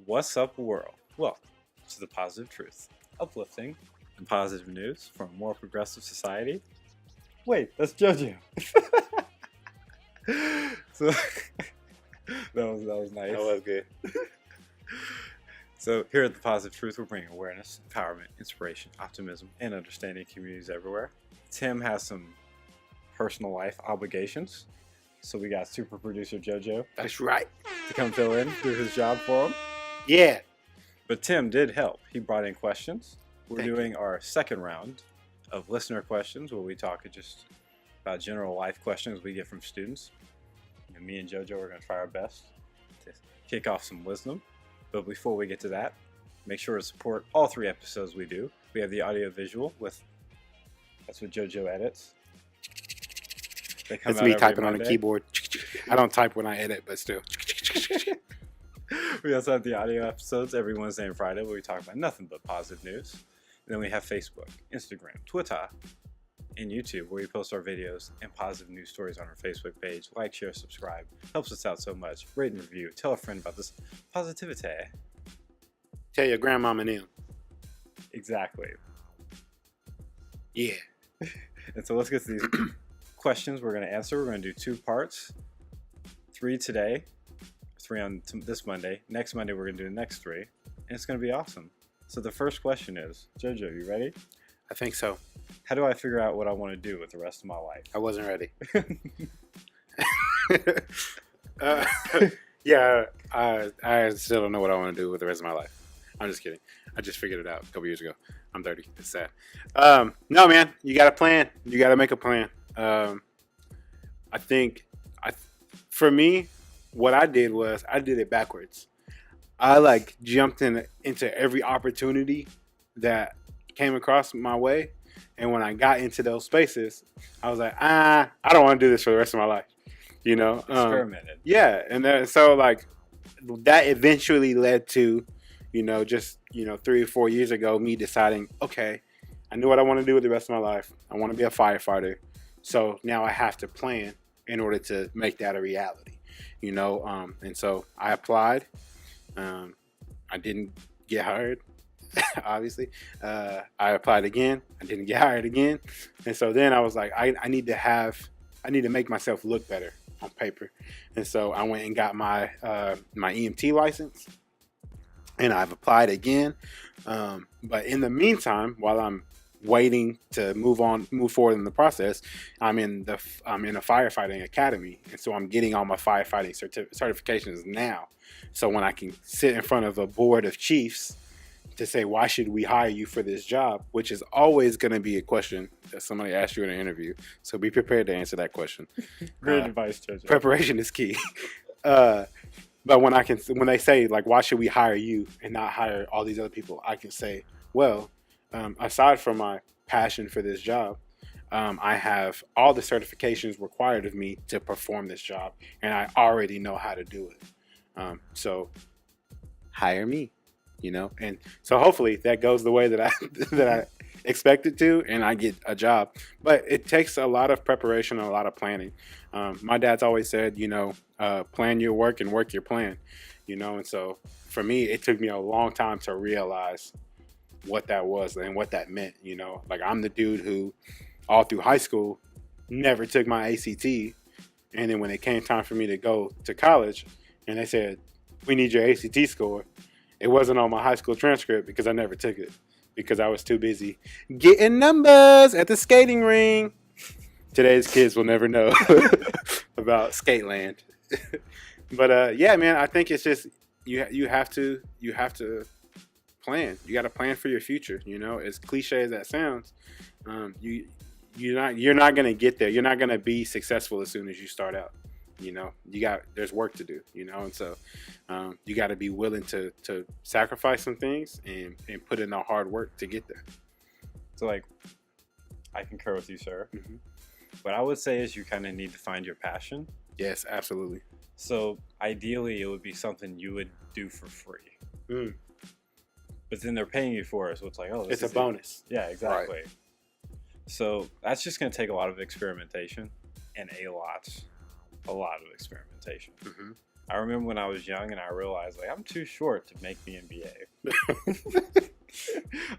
What's up, world? Welcome to The Positive Truth, uplifting and positive news from a more progressive society. Wait, that's JoJo. So that was nice. That was good. So here at The Positive Truth, we're bringing awareness, empowerment, inspiration, optimism, and understanding in communities everywhere. Tim has some personal life obligations, so we got super producer JoJo That's right. to come fill in, do his job for him. Yeah. But Tim did help. He brought in questions. We're Thank doing our second round of listener questions where we talk just about general life questions we get from students. And me and JoJo are going to try our best to kick off some wisdom. But before we get to that, make sure to support all 3 episodes we do. We have the audio visual that's what JoJo edits. They come It's out me every typing on a Monday. keyboard. I don't type when I edit, but still. We also have the audio episodes every Wednesday and Friday where we talk about nothing but positive news. And then we have Facebook, Instagram, Twitter, and YouTube where we post our videos and positive news stories on our Facebook page. Like, share, subscribe. Helps us out so much. Rate and review. Tell a friend about this positivity. Tell your grandmama and them. Exactly. Yeah. And so let's get to these questions we're going to answer. We're going to do 2 parts. 3 today. 3 on this Monday. Next Monday we're going to do the next 3. And it's going to be awesome. So the first question is, JoJo, you ready? I think so. How do I figure out what I want to do with the rest of my life? I wasn't ready. Yeah, I still don't know what I want to do with the rest of my life. I'm just kidding. I just figured it out a couple years ago. I'm 30. It's sad. No, man, you got to plan. You got to make a plan. I think for me, what I did was I did it backwards. I jumped into every opportunity that came across my way. And when I got into those spaces, I was like, I don't want to do this for the rest of my life. You know, Experimented. Yeah, and that eventually led to, just 3 or 4 years ago, me deciding, okay, I knew what I want to do with the rest of my life. I want to be a firefighter, so now I have to plan in order to make that a reality. And so I applied. I didn't get hired. Obviously, I applied again. I didn't get hired again, and so then I was like, I need to make myself look better on paper, and so I went and got my EMT license, and I've applied again. But in the meantime, while I'm waiting to move forward in the process, I'm in a firefighting academy, and so I'm getting all my firefighting certifications now. So when I can sit in front of a board of chiefs to say, why should we hire you for this job, which is always going to be a question that somebody asks you in an interview. So be prepared to answer that question. Great advice, JoJo. Preparation is key. But when they say, why should we hire you and not hire all these other people, I can say, well, aside from my passion for this job, I have all the certifications required of me to perform this job, and I already know how to do it. So hire me. And so hopefully that goes the way that I expect it to, and I get a job. But it takes a lot of preparation and a lot of planning. My dad's always said, plan your work and work your plan. And so for me, it took me a long time to realize what that was and what that meant. I'm the dude who all through high school never took my ACT, and then when it came time for me to go to college, and they said, we need your ACT score. It wasn't on my high school transcript because I never took it because I was too busy getting numbers at the skating ring. Today's kids will never know about Skateland. But yeah, man, I think it's just you have to plan. You got to plan for your future. As cliche as that sounds, you're not gonna get there. You're not gonna be successful as soon as you start out. There's work to do, and so you got to be willing to sacrifice some things and put in the hard work to get there. So I concur with you, sir. Mm-hmm. What I would say is you kind of need to find your passion. Yes, absolutely. So ideally it would be something you would do for free. But then they're paying you for it, so it's like, oh, it's a bonus. Yeah, exactly. Right. So that's just going to take a lot of experimentation and a lot of experimentation. Mm-hmm. I remember when I was young and I realized like I'm too short to make the NBA.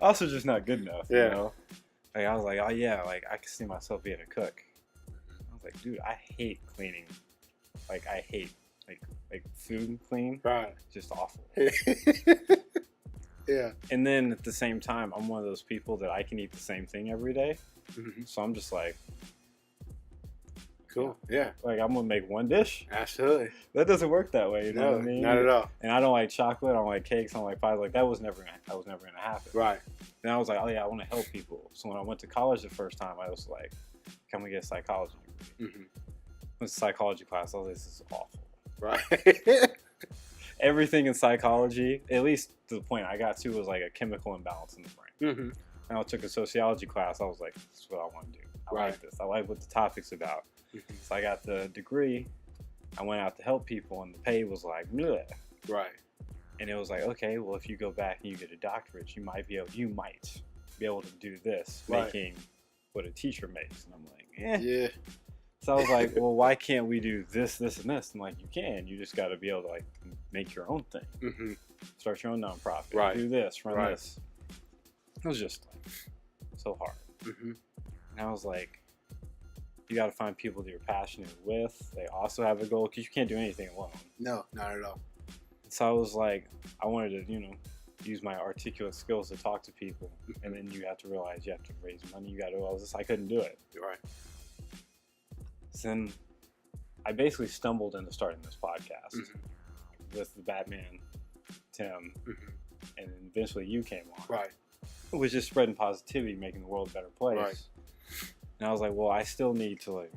Also, just not good enough. Yeah. You know, like I was like, oh yeah, like I could see myself being a cook. I was like, dude, I hate cleaning. Like I hate like food clean. Right. Just awful. Yeah. And then at the same time, I'm one of those people that I can eat the same thing every day. Mm-hmm. So I'm just like, Cool. Yeah. like I'm gonna make one dish. Absolutely. That doesn't work that way. You know No, what I mean? not at all. And I don't like chocolate. I don't like cakes. I don't like pies. Like that was never gonna happen. Right. Then I was like, oh yeah, I want to help people. So when I went to college the first time, I was like, can we get a psychology degree? Mm-hmm. Went to psychology class. I was like, this is awful. Right. Everything in psychology, at least to the point I got to, was like a chemical imbalance in the brain. Mm-hmm. And I took a sociology class. I was like, this is what I want to do. I Right. like this. I like what the topic's about. Mm-hmm. So I got the degree. I went out to help people, and the pay was like, bleh. Right. And it was like, okay, well, if you go back and you get a doctorate, you might be able to do this, Right. making what a teacher makes. And I'm like, eh. Yeah. So I was like, well, why can't we do this, this, and this? And like, you can. You just got to be able to like make your own thing. Mm-hmm. Start your own nonprofit. Right. Do this, run Right. this. It was just like so hard. Mm-hmm. And I was like, you got to find people that you're passionate with. They also have a goal because you can't do anything alone. No, not at all. So I was like, I wanted to, use my articulate skills to talk to people. And then you have to realize you have to raise money. You got to realize this. I couldn't do it. You're right. So then I basically stumbled into starting this podcast Mm-hmm. with the Batman, Tim, Mm-hmm. and eventually you came on. Right. It was just spreading positivity, making the world a better place. Right. And I was like, well, I still need to like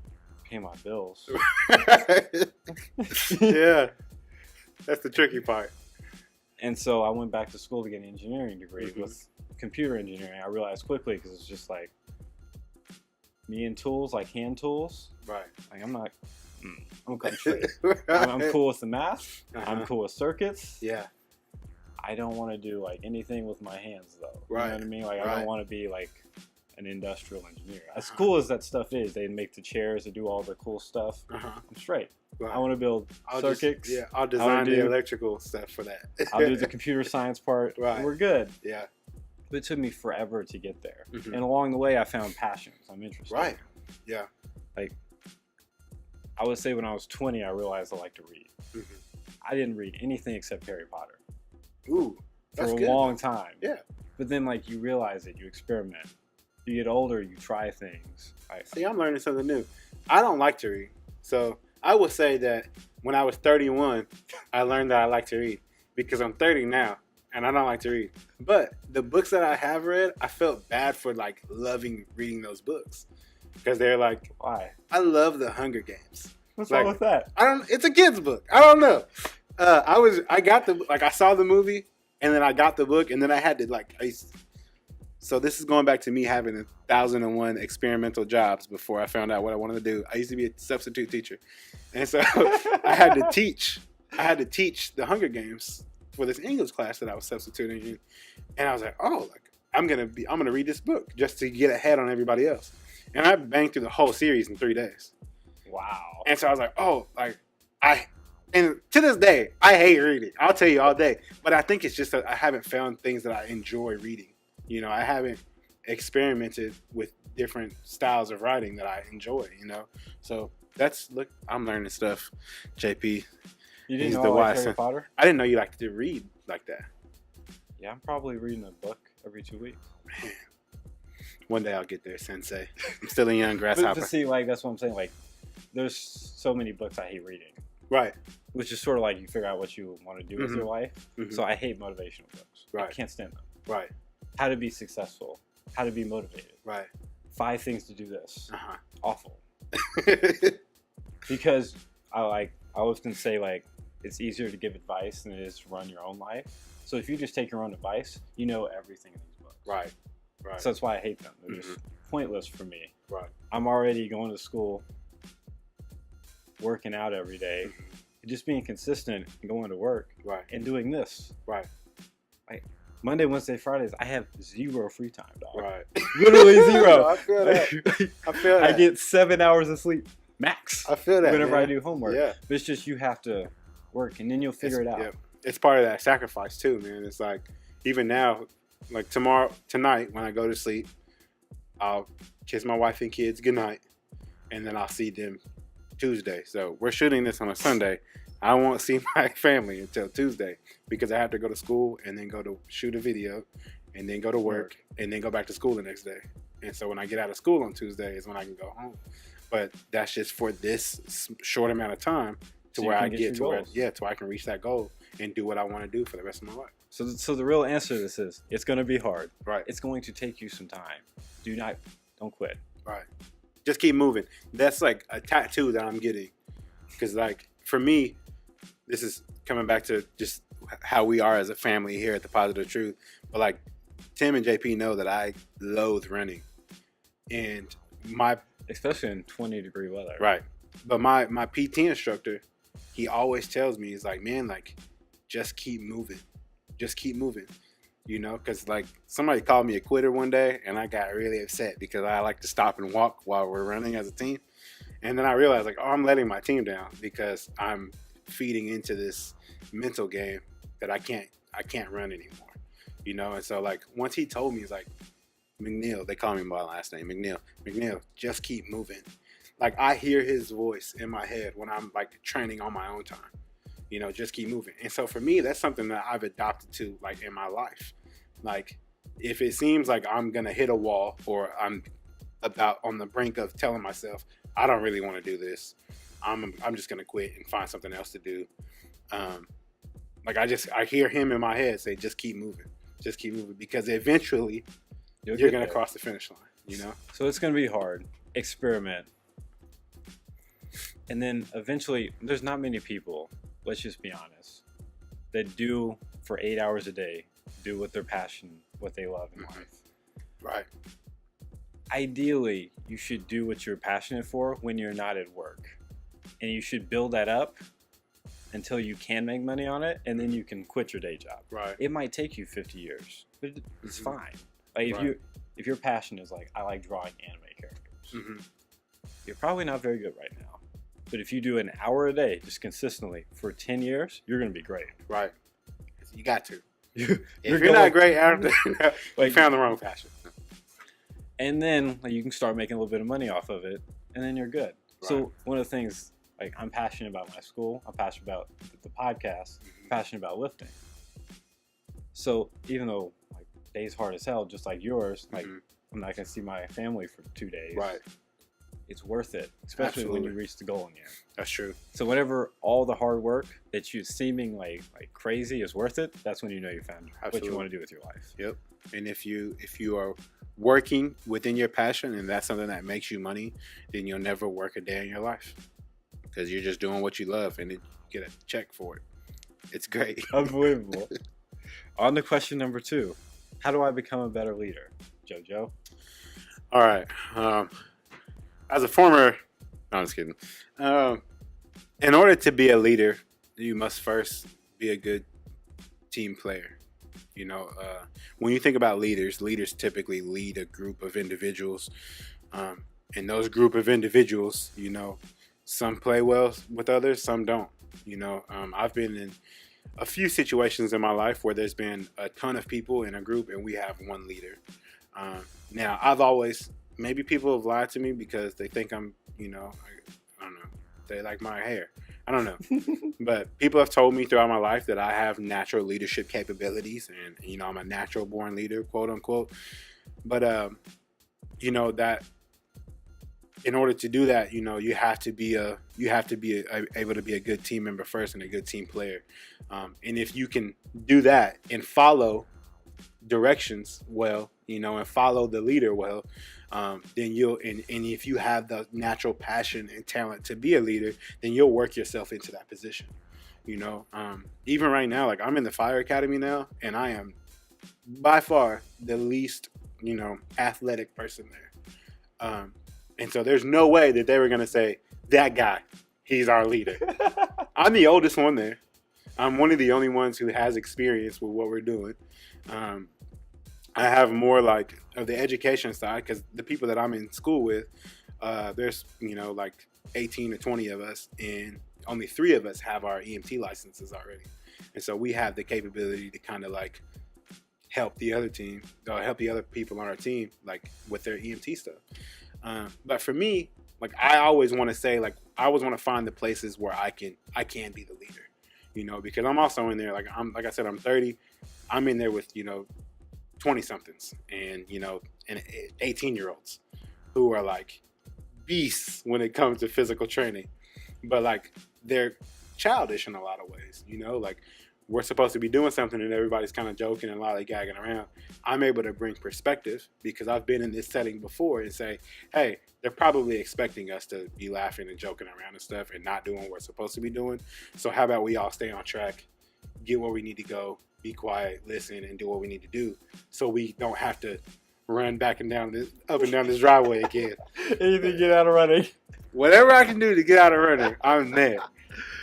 pay my bills. Yeah. That's the tricky part. And so I went back to school to get an engineering degree Mhm. with computer engineering. I realized quickly because it's just like me and tools, like hand tools. Right. Like I'm not, I'm come straight. I'm cool with the math. I'm Uh-huh. cool with circuits. Yeah. I don't want to do like anything with my hands though. You Right. know what I mean? Like I Right. don't want to be like an industrial engineer. As Uh-huh. cool as that stuff is, they make the chairs, they do all the cool stuff. Uh-huh. I'm straight. Right. I want to build circuits. I'll design the do- electrical stuff for that. I'll do the computer science part. Right. And we're good. Yeah. But it took me forever to get there. Mhm. And along the way, I found passions. I'm interested. Right. Yeah. I would say when I was 20, I realized I like to read. Mhm. I didn't read anything except Harry Potter Ooh. for That's a good. long time. Yeah. But then, like, you realize it, you experiment. You get older, you try things. See, I'm learning something new. I don't like to read. So I would say that when I was 31, I learned that I like to read because I'm 30 now and I don't like to read. But the books that I have read, I felt bad for like loving reading those books because they're like, Why? I love the Hunger Games. What's Like- wrong with that? It's a kid's book. I don't know. I saw the movie and then I got the book and then I had to so this is going back to me having 1,001 experimental jobs before I found out what I wanted to do. I used to be a substitute teacher. And so I had to teach the Hunger Games for this English class that I was substituting in. And I was like, I'm going to read this book just to get ahead on everybody else. And I banged through the whole series in 3 days. Wow. And so I was like, and to this day, I hate reading. I'll tell you all day. But I think it's just that I haven't found things that I enjoy reading. I haven't experimented with different styles of writing that I enjoy, So I'm learning stuff, JP. You didn't He's know the I like wise Harry son. Potter? I didn't know you liked to read like that. Yeah, I'm probably reading a book every 2 weeks. One day I'll get there, Sensei. I'm still a young But grasshopper. to see, like, that's what I'm saying. Like, there's so many books I hate reading, Right. which is sort of like you figure out what you want to do with Mhm. your life. Mhm. So I hate motivational books. I Right. can't stand them. Right. How to be successful. How to be motivated. Right. 5 things to do this. Uh-huh. Awful. Because I often say, like, it's easier to give advice than it is to run your own life. So if you just take your own advice, you know everything in these books. Right. Right. So that's why I hate them. They're just pointless for me. Right. I'm already going to school, working out every day, Mhm. just being consistent and going to work Right. and doing this. Right. Monday, Wednesday, Fridays, I have 0 free time, dog. Right. Literally 0. I feel that. I feel that. I get 7 hours of sleep max I feel that. whenever man. I do homework. Yeah. But it's just you have to work, and then you'll figure it out. Yeah, it's part of that sacrifice too, man. It's like even now, like tonight when I go to sleep, I'll kiss my wife and kids goodnight, and then I'll see them Tuesday. So we're shooting this on a Sunday. I won't see my family until Tuesday because I have to go to school and then go to shoot a video and then go to work and then go back to school the next day. And so when I get out of school on Tuesday is when I can go home. But that's just for this short amount of time to where I get to where, to where I can reach that goal and do what I want to do for the rest of my life. So the real answer to this is it's going to be hard. Right. It's going to take you some time. Don't quit. Right. Just keep moving. That's like a tattoo that I'm getting. Because like for me, this is coming back to just how we are as a family here at The Positive Truth. But like Tim and JP know that I loathe running. And especially in 20-degree weather. Right. But my PT instructor, he always tells me, he's like, man, like, just keep moving. Just keep moving. You know, because like somebody called me a quitter one day and I got really upset because I like to stop and walk while we're running as a team. And then I realized like, oh, I'm letting my team down because I'm feeding into this mental game that I can't run anymore. You know, and so like once he told me, he's like, McNeil, they call me by my last name, McNeil, just keep moving. Like I hear his voice in my head when I'm like training on my own time. You know, just keep moving. And so for me, that's something that I've adopted to like in my life. Like if it seems like I'm going to hit a wall or I'm about on the brink of telling myself, I don't really want to do this. I'm just going to quit and find something else to do. Like I hear him in my head say, just keep moving because eventually you're going to cross the finish line, you know? So it's going to be hard. Experiment. And then eventually there's not many people, let's just be honest, that do for 8 hours a day, do what their passion, what they love in life. Right. Ideally, you should do what you're passionate for when you're not at work. And you should build that up until you can make money on it, and then you can quit your day job. Right. It might take you 50 years, but it's fine. Like if your passion is like, I like drawing anime characters, you're probably not very good right now. But if you do an hour a day, just consistently for 10 years, you're going to be great. Right. You got to. If you're not great, you found the wrong passion. And then like, you can start making a little bit of money off of it, and then you're good. Right. So one of the things, like I'm passionate about my school, I'm passionate about the podcast, I'm passionate about lifting. So even though like day's hard as hell, just like yours, like I'm not going to see my family for 2 days. Right. It's worth it, especially when you reach the goal in the end. That's true. So whenever all the hard work that you seeming like crazy is worth it, that's when you know you found what you want to do with your life. Yep. And if you are working within your passion and that's something that makes you money, then you'll never work a day in your life because you're just doing what you love and then you get a check for it. It's great. Unbelievable. On to question number 2. How do I become a better leader? JoJo? All right. As a former, no, I'm just kidding. In order to be a leader, you must first be a good team player. You know, when you think about leaders typically lead a group of individuals. And those group of individuals, you know, some play well with others, some don't. You know, I've been in a few situations in my life where there's been a ton of people in a group and we have one leader. Now, maybe people have lied to me because they think I'm, you know, I don't know, they like my hair. I don't know. But people have told me throughout my life that I have natural leadership capabilities and, you know, I'm a natural born leader, quote unquote. But, you know, that in order to do that, you know, you have to be able to be a good team member first and a good team player. And if you can do that and follow directions well, you know, and follow the leader well, then and if you have the natural passion and talent to be a leader, then you'll work yourself into that position. You know, even right now, like I'm in the fire academy now, and I am by far the least, you know, athletic person there. And so there's no way that they were going to say, that guy, he's our leader. I'm the oldest one there. I'm one of the only ones who has experience with what we're doing. I have more like of the education side because the people that I'm in school with, There's like 18 or 20 of us, and only 3 of us have our EMT licenses already, and so we have the capability to kind of like help the other team, or help the other people on our team, like with their EMT stuff. But for me, like I always want to say, like I always want to find the places where I can be the leader, because I'm also in there. Like I said, I'm 30. I'm in there with 20 somethings and 18-year-olds who are like beasts when it comes to physical training, but like they're childish in a lot of ways. Like we're supposed to be doing something and everybody's kind of joking and lollygagging around. I'm able to bring perspective because I've been in this setting before and say, hey, they're probably expecting us to be laughing and joking around and stuff and not doing what we're supposed to be doing. So how about we all stay on track, get where we need to go, be quiet, listen, and do what we need to do, so we don't have to run up and down this driveway again. Anything to get out of running. Whatever I can do to get out of running, I'm there.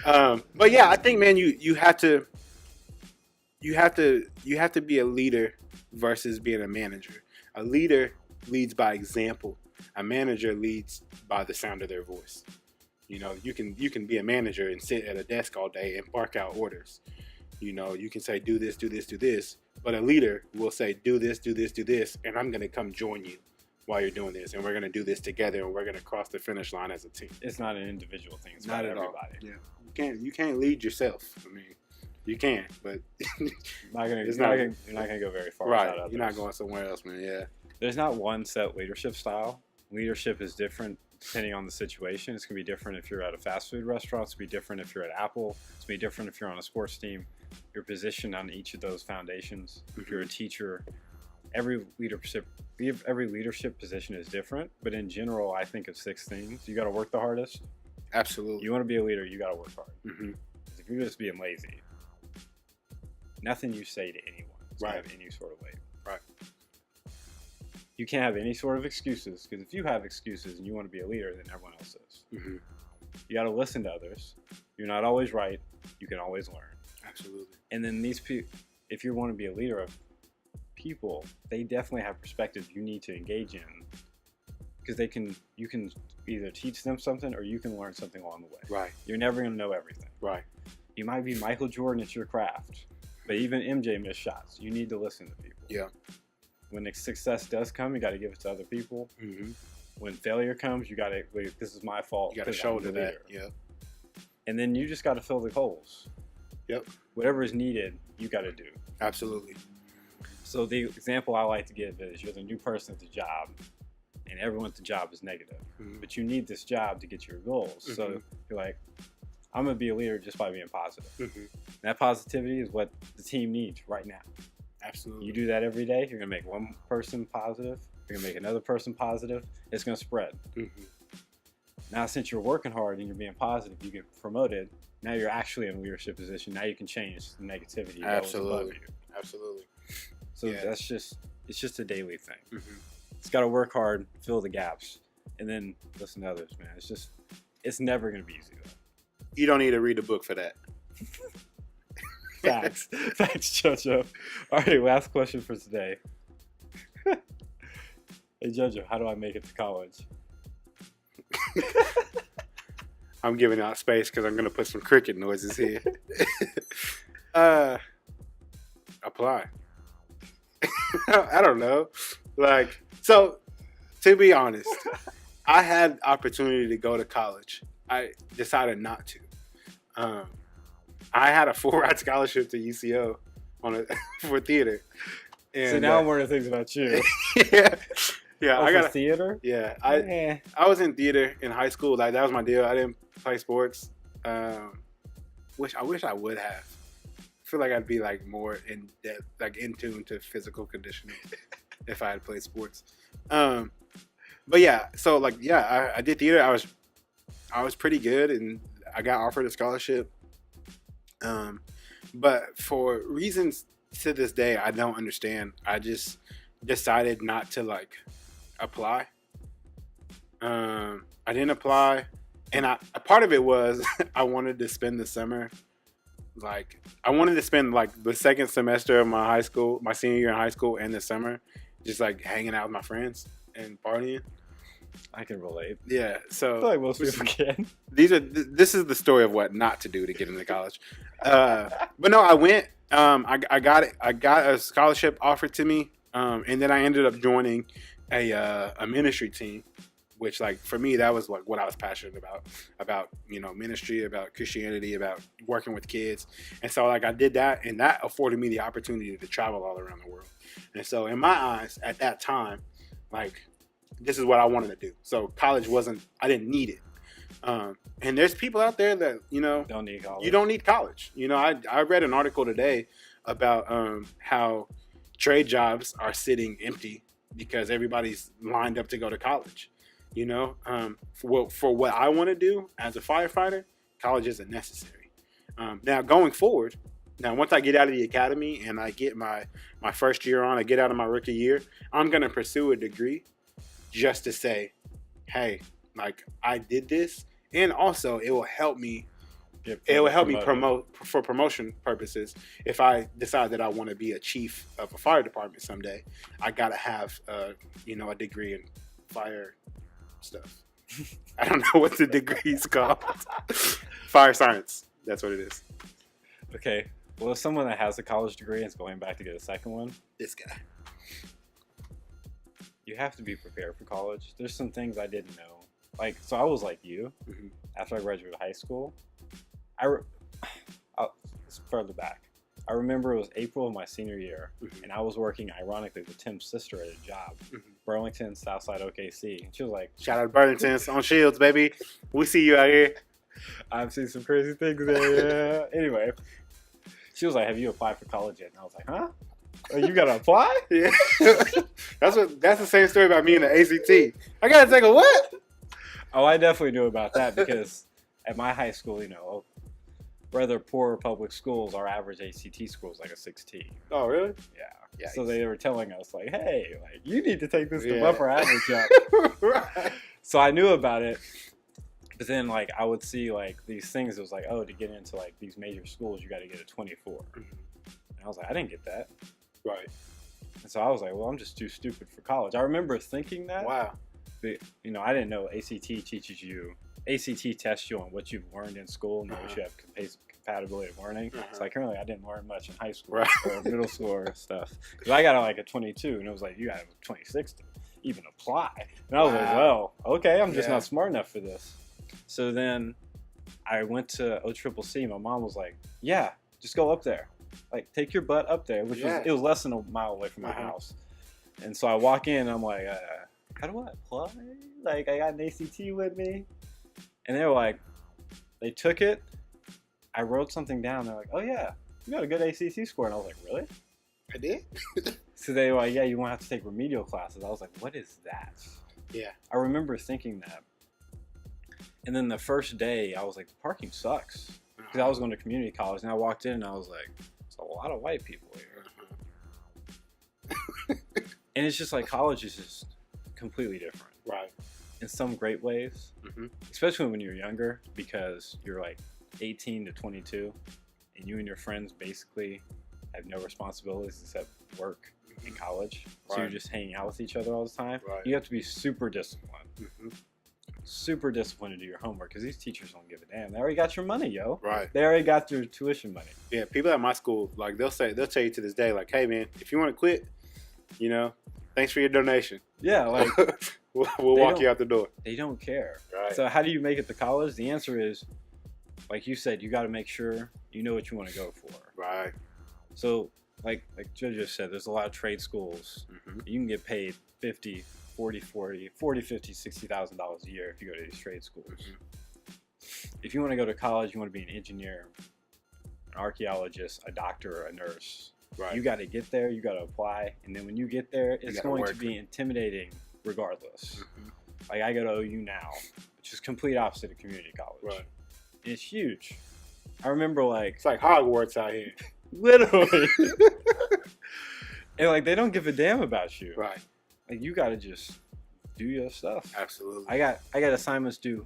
But yeah, I think, man, you have to be a leader versus being a manager. A leader leads by example. A manager leads by the sound of their voice. You can be a manager and sit at a desk all day and bark out orders. You can say, do this, do this, do this. But a leader will say, do this, do this, do this, and I'm going to come join you while you're doing this. And we're going to do this together, and we're going to cross the finish line as a team. It's not an individual thing. It's not about at everybody. all. Yeah. You can't lead yourself. I mean, you can, but you're not going to go very far. Right. You're not going somewhere else, man. Yeah. There's not one set leadership style. Leadership is different depending on the situation. It's going to be different if you're at a fast food restaurant. It's going to be different if you're at Apple. It's going to be different if you're on a sports team. Your position on each of those foundations. If you're a teacher, every leadership position is different. But in general, I think of 6 things. You got to work the hardest. Absolutely. You want to be a leader, you got to work hard. Mm-hmm. If you're just being lazy, nothing you say to anyone is going to have any sort of weight. Right. You can't have any sort of excuses, because if you have excuses and you want to be a leader, then everyone else is. Mm-hmm. You got to listen to others. You're not always right. You can always learn. Absolutely. And then these people, if you want to be a leader of people, they definitely have perspectives you need to engage in, because you can either teach them something or you can learn something along the way. Right. You're never going to know everything. Right. You might be Michael Jordan at your craft, but even MJ missed shots. You need to listen to people. Yeah. When the success does come, you got to give it to other people. Mm-hmm. When failure comes, you got to, this is my fault. You got to shoulder that. Yep. And then you just got to fill the holes. Yep. Whatever is needed, you got to do. Absolutely. So the example I like to give is you're the new person at the job, and everyone at the job is negative. Mm-hmm. But you need this job to get your goals. Mm-hmm. So you're like, I'm going to be a leader just by being positive. Mm-hmm. That positivity is what the team needs right now. Absolutely. You do that every day, you're going to make one person positive. You're going to make another person positive. It's going to spread. Mm-hmm. Now, since you're working hard and you're being positive, you get promoted. Now you're actually in a leadership position. Now you can change the negativity that was above you. Absolutely. So it's just a daily thing. Mm-hmm. It's got to work hard, fill the gaps, and then listen to others, man. It's never going to be easy, though. You don't need to read a book for that. Facts. Facts, Jojo. All right, last question for today. Hey, Jojo, how do I make it to college? I'm giving out space because I'm going to put some cricket noises here. Apply. I don't know. So, to be honest, I had opportunity to go to college. I decided not to. I had a full-ride scholarship to UCO for theater. And, so now I'm learning things about you. Yeah. I got theater. Yeah, I was in theater in high school. That was my deal. I didn't play sports. I wish I would have. I feel like I'd be more in depth, in tune to physical conditioning if I had played sports. But yeah, so I did theater. I was pretty good, and I got offered a scholarship. But for reasons to this day I don't understand, I just decided not to apply. I didn't apply, and a part of it was I wanted to spend the summer, I wanted to spend the second semester of my senior year in high school, and the summer just hanging out with my friends and partying. I can relate. Yeah. I So feel like most people can. this is the story of what not to do to get into college. But no, I went. I got it. I got a scholarship offered to me, and then I ended up joining a ministry team, which like for me that was like what I was passionate about ministry, about Christianity, about working with kids, and so like I did that, and that afforded me the opportunity to travel all around the world. And so in my eyes at that time, like this is what I wanted to do. So college wasn't. I didn't need it. And there's people out there that Don't need college. you don't need college. I read an article today about how trade jobs are sitting empty because everybody's lined up to go to college. For what I want to do as a firefighter, college isn't necessary. Now going forward, once I get out of the academy and I get my first year on, I get out of my rookie year, I'm gonna pursue a degree just to say, hey, like I did this, and also it will help me. It will help me promote for promotion purposes. If I decide that I want to be a chief of a fire department someday, I gotta have a degree in fire stuff. I don't know what the degree's called. Fire science. That's what it is. Okay. Well, if someone that has a college degree and is going back to get a second one, This guy. you have to be prepared for college. There's some things I didn't know. Like, so I was like you. Mhm. After I graduated high school, it's further back. I remember it was April of my senior year, Mhm. and I was working, ironically, with Tim's sister at a job, Mhm. Burlington, Southside OKC. And she was like, Shout out to Burlington's on Shields, baby. We see you out here. I've seen some crazy things there. Yeah. Anyway, she was like, have you applied for college yet? And I was like, huh? Oh, you gotta apply? Yeah. That's the same story about me and the ACT. I gotta take a what? Oh, I definitely knew about that because at my high school, rather poor public schools, our average ACT score is like a 16. Oh, really? Yeah. Yikes. So they were telling us like, hey, like you need to take this to Yeah. bumper average up. Right. So I knew about it. But then like I would see like these things. It was like, oh, to get into like these major schools, you got to get a 24. And I was like, I didn't get that. Right. And so I was like, well, I'm just too stupid for college. I remember thinking that. Wow. But, I didn't know ACT tests you on what you've learned in school and what you have compatibility of learning. So like currently I didn't learn much in high school Right. or middle school or stuff. Because I got like a 22 and it was like, you got a 26 to even apply. And I was like, well, okay, I'm just Yeah. not smart enough for this. So then I went to OCCC. My mom was like, yeah, just go up there. Like, take your butt up there, which Yeah. it was less than a mile away from my house. And so I walk in and I'm like, how do I apply? Like, I got an ACT with me. And they were like, they took it. I wrote something down. They're like, oh, yeah, you got a good ACT score. And I was like, really? I did? So they were like, yeah, you won't have to take remedial classes. I was like, what is that? Yeah. I remember thinking that. And then the first day, I was like, the parking sucks. Because I was going to community college. And I walked in and I was like, there's a lot of white people here. And it's just like college is just completely different. Right. In some great ways, especially when you're younger, because you're like 18 to 22 and you and your friends basically have no responsibilities except work in college. So you're just hanging out with each other all the time. Right. You have to be super disciplined. Super disciplined to do your homework because these teachers don't give a damn. They already got your money, yo. Right. They already got your tuition money. Yeah, people at my school, like they'll tell you to this day, like, hey man, if you want to quit, thanks for your donation. Yeah, like we'll walk you out the door. They don't care. Right. So how do you make it to college? The answer is, like you said, you got to make sure you know what you want to go for. Right. So like Joe just said, there's a lot of trade schools. You can get paid $50,000, $40,000, $60,000 a year if you go to these trade schools. If you want to go to college, you want to be an engineer, an archaeologist, a doctor, or a nurse. Right. You got to get there, you got to apply, and then when you get there, it's going to work. be intimidating regardless. Like I go to OU now, which is complete opposite of community college. Right. And it's huge. I remember like It's like Hogwarts out here. literally, and like they don't give a damn about you. Right. Like you got to just do your stuff. Absolutely. I got assignments due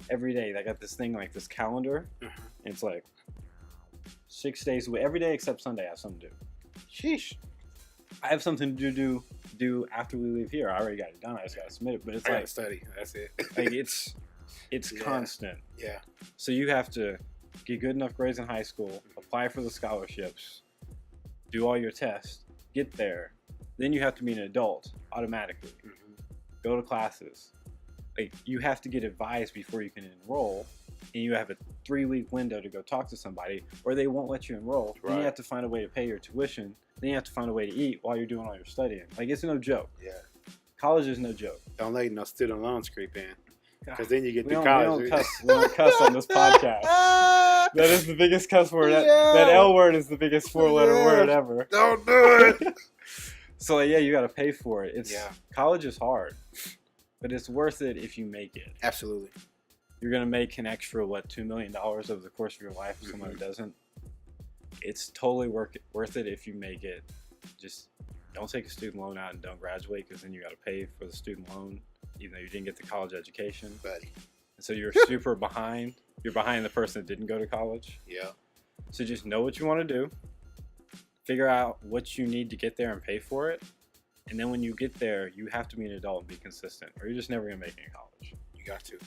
every day. I got this thing like this calendar. And it's like 6 days away. Every day except Sunday I have something to do. Sheesh. I have something to do after we leave here. I already got it done. I just got to submit it. But it's I like gotta study. That's it. like it's Yeah. constant. Yeah. So you have to get good enough grades in high school, apply for the scholarships, do all your tests, get there. Then you have to be an adult automatically. Go to classes. Like you have to get advised before you can enroll, and you have a 3-week window to go talk to somebody, or they won't let you enroll. Then you Right. have to find a way to pay your tuition. Then you have to find a way to eat while you're doing all your studying. Like it's no joke. Yeah. College is no joke. Don't let no student loans creep in, because then you get We through don't college. cuss on this podcast. That is the biggest cuss word. That L word is the biggest 4-letter word ever. Don't do it. So like, yeah, you got to pay for it. Yeah. College is hard, but it's worth it if you make it. Absolutely. You're gonna make an extra $2 million over the course of your life. If someone doesn't, it's totally worth it if you make it. Just don't take a student loan out and don't graduate, because then you got to pay for the student loan, even though you didn't get the college education. Buddy. And so you're super behind. You're behind the person that didn't go to college. Yeah. So just know what you want to do. Figure out what you need to get there and pay for it. And then when you get there, you have to be an adult and be consistent, or you're just never gonna make it in college. You got to.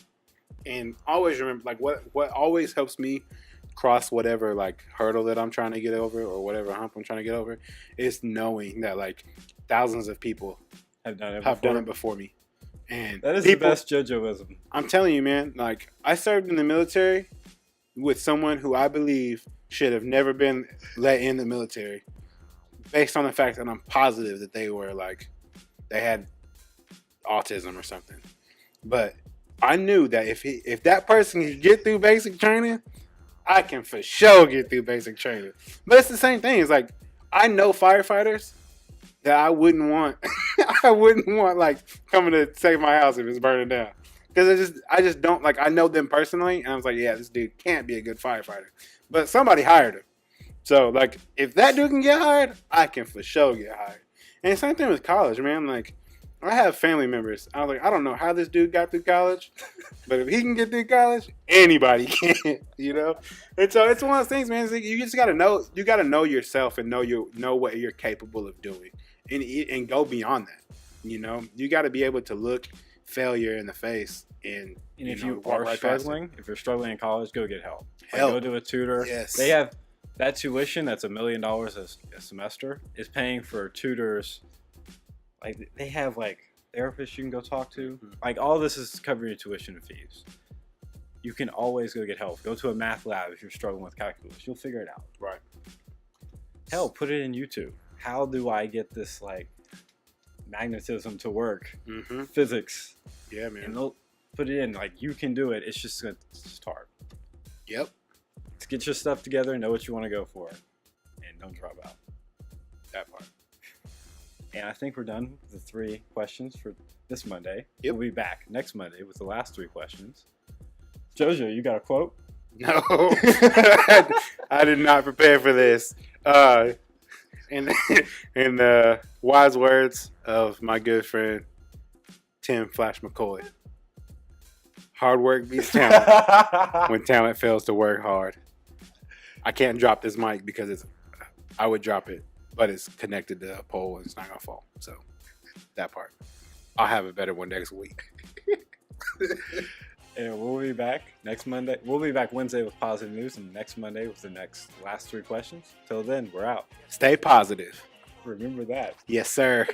And always remember, like, what always helps me cross whatever like hurdle that I'm trying to get over, or whatever hump I'm trying to get over, is knowing that like thousands of people Have done it before me. And That is people, the best JoJoism. I'm telling you, man, like I served in the military with someone who I believe should have never been let in the military, based on the fact that I'm positive that they were like, they had autism or something. But I knew that if that person could get through basic training, I can for sure get through basic training. But it's the same thing. It's like, I know firefighters that I wouldn't want. I wouldn't want like coming to save my house if it's burning down, because I just don't like. I know them personally, and I was like, yeah, this dude can't be a good firefighter. But somebody hired him, so like if that dude can get hired, I can for sure get hired. And the same thing with college, man. Like I have family members. I was like, I don't know how this dude got through college, but if he can get through college, anybody can. You know. And so it's one of those things, man. It's like, you just gotta know. You gotta know yourself and know what you're capable of doing, and go beyond that. You know, you got to be able to look failure in the face and if know, you walk are right past it. struggling, if you're struggling in college, go get help. Like, Help. go to a tutor. Yes. They have that tuition that's $1 million a semester is paying for tutors. Like they have like therapists you can go talk to. Mhm. Like all this is covering your tuition and fees. You can always go get help. Go to a math lab if you're struggling with calculus. You'll figure it out. Right. Hell, put it in YouTube. How do I get this like magnetism to work? Mm-hmm. Physics. Yeah, man. And they'll put it in. Like you can do it. It's just hard. Yep. Just get your stuff together, know what you want to go for, and don't drop out. That part. And I think we're done with the 3 questions for this Monday. Yep. We'll be back next Monday with the last 3 questions. Jojo, you got a quote? No, I did not prepare for this. In the wise words of my good friend Tim Flash McCoy, hard work beats talent when talent fails to work hard. I can't drop this mic because I would drop it, but it's connected to a pole and it's not gonna fall. So that part, I'll have a better one next week. And we'll be back next Monday. We'll be back Wednesday with positive news, and next Monday with the last 3 questions. Till then, we're out. Stay positive. Remember that. Yes, sir.